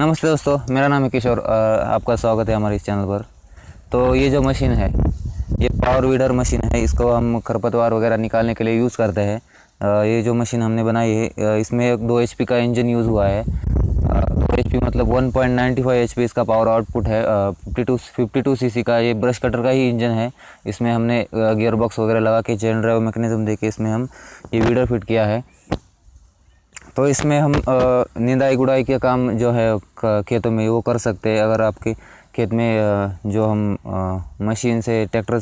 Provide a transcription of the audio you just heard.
नमस्ते दोस्तों, मेरा नाम है किशोर। आपका स्वागत है हमारे इस चैनल पर। तो ये जो मशीन है, ये पावर वीडर मशीन है। इसको हम खरपतवार वगैरह निकालने के लिए यूज़ करते हैं। ये जो मशीन हमने बनाई है, इसमें एक 2 HP का इंजन यूज़ हुआ है। 2 HP मतलब 1.95 HP इसका पावर आउटपुट है। 52 सीसी का ये ब्रश कटर का ही इंजन है। इसमें हमने गियर बॉक्स वगैरह लगा के चेन ड्राइव मैकेनिज्म देके इसमें हम ये वीडर फिट किया है। तो इसमें हम निंदाई गुड़ाई का काम जो है खेतों में वो कर सकते हैं। अगर आपके खेत में जो हम मशीन से ट्रैक्टर